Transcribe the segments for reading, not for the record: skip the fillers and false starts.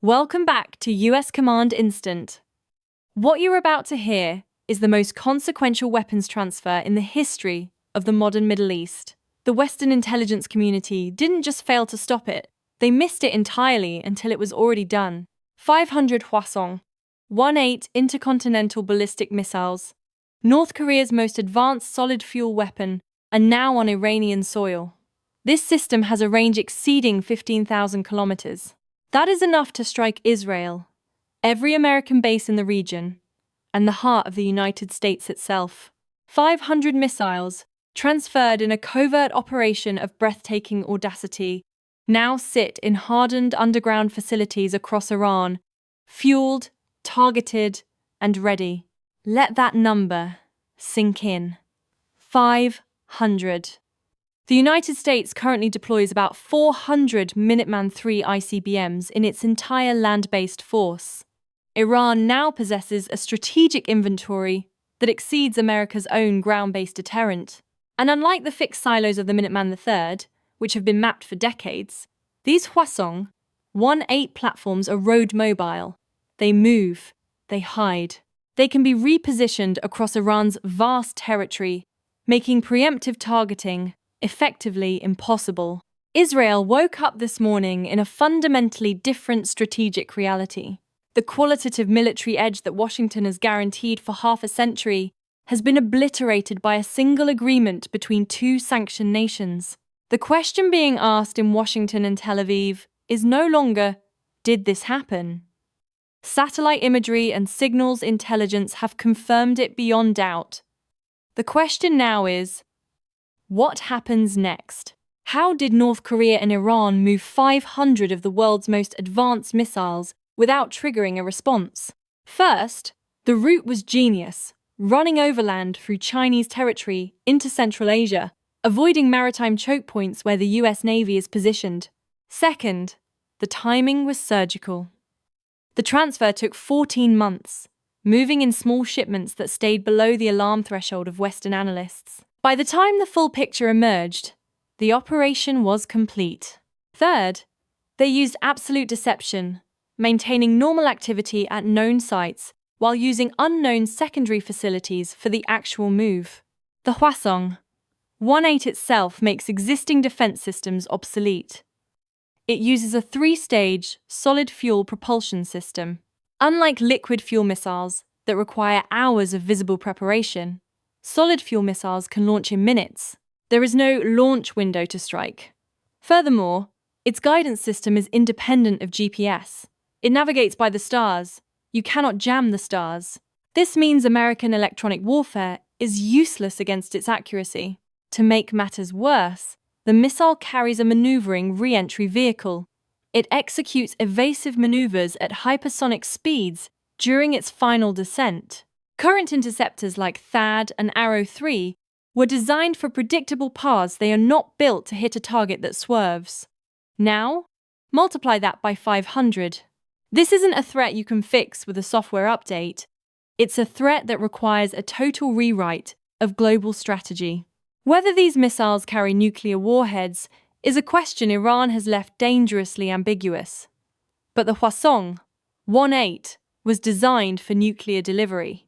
Welcome back to US Command Instant. What you're about to hear is the most consequential weapons transfer in the history of the modern Middle East. The Western intelligence community didn't just fail to stop it, they missed it entirely until it was already done. 500 Hwasong, 1-8 intercontinental ballistic missiles, North Korea's most advanced solid-fuel weapon, are now on Iranian soil. This system has a range exceeding 15,000 kilometers. That is enough to strike Israel, every American base in the region, and the heart of the United States itself. 500 missiles, transferred in a covert operation of breathtaking audacity, now sit in hardened underground facilities across Iran, fueled, targeted, and ready. Let that number sink in. 500. The United States currently deploys about 400 Minuteman III ICBMs in its entire land-based force. Iran now possesses a strategic inventory that exceeds America's own ground-based deterrent. And unlike the fixed silos of the Minuteman III, which have been mapped for decades, these Hwasong 1-8 platforms are road mobile. They move, they hide. They can be repositioned across Iran's vast territory, making preemptive targeting effectively impossible. Israel woke up this morning in a fundamentally different strategic reality. The qualitative military edge that Washington has guaranteed for half a century has been obliterated by a single agreement between two sanctioned nations. The question being asked in Washington and Tel Aviv is no longer, did this happen? Satellite imagery and signals intelligence have confirmed it beyond doubt. The question now is, what happens next? How did North Korea and Iran move 500 of the world's most advanced missiles without triggering a response? First, the route was genius, running overland through Chinese territory into Central Asia, avoiding maritime choke points where the US Navy is positioned. Second, the timing was surgical. The transfer took 14 months, moving in small shipments that stayed below the alarm threshold of Western analysts. By the time the full picture emerged, the operation was complete. Third, they used absolute deception, maintaining normal activity at known sites while using unknown secondary facilities for the actual move. The Hwasong 1-8 itself makes existing defense systems obsolete. It uses a 3-stage, solid-fuel propulsion system. Unlike liquid fuel missiles that require hours of visible preparation, solid-fuel missiles can launch in minutes. There is no launch window to strike. Furthermore, its guidance system is independent of GPS. It navigates by the stars. You cannot jam the stars. This means American electronic warfare is useless against its accuracy. To make matters worse, the missile carries a maneuvering re-entry vehicle. It executes evasive maneuvers at hypersonic speeds during its final descent. Current interceptors like THAAD and Arrow 3 were designed for predictable paths. They are not built to hit a target that swerves. Now, multiply that by 500. This isn't a threat you can fix with a software update. It's a threat that requires a total rewrite of global strategy. Whether these missiles carry nuclear warheads is a question Iran has left dangerously ambiguous. But the Hwasong 1-8 was designed for nuclear delivery.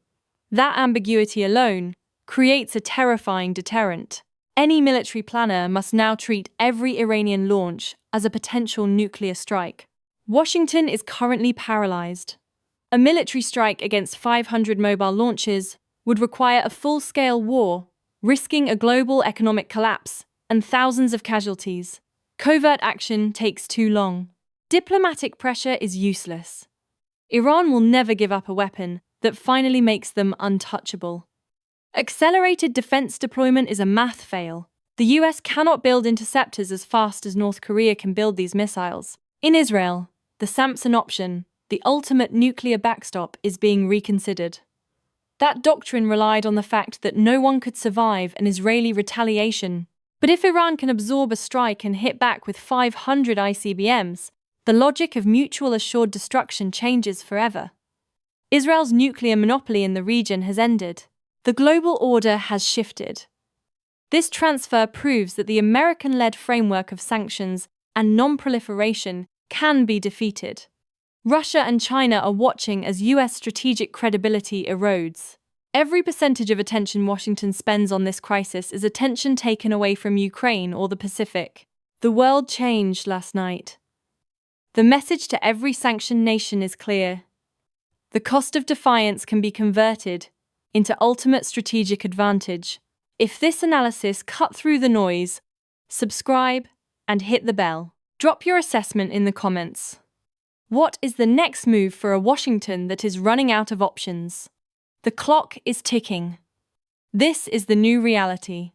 That ambiguity alone creates a terrifying deterrent. Any military planner must now treat every Iranian launch as a potential nuclear strike. Washington is currently paralyzed. A military strike against 500 mobile launches would require a full-scale war, risking a global economic collapse and thousands of casualties. Covert action takes too long. Diplomatic pressure is useless. Iran will never give up a weapon that finally makes them untouchable. Accelerated defense deployment is a math fail. The US cannot build interceptors as fast as North Korea can build these missiles. In Israel, the Samson option, the ultimate nuclear backstop, is being reconsidered. That doctrine relied on the fact that no one could survive an Israeli retaliation. But if Iran can absorb a strike and hit back with 500 ICBMs, the logic of mutual assured destruction changes forever. Israel's nuclear monopoly in the region has ended. The global order has shifted. This transfer proves that the American-led framework of sanctions and non-proliferation can be defeated. Russia and China are watching as US strategic credibility erodes. Every percentage of attention Washington spends on this crisis is attention taken away from Ukraine or the Pacific. The world changed last night. The message to every sanctioned nation is clear. The cost of defiance can be converted into ultimate strategic advantage. If this analysis cut through the noise, subscribe and hit the bell. Drop your assessment in the comments. What is the next move for a Washington that is running out of options? The clock is ticking. This is the new reality.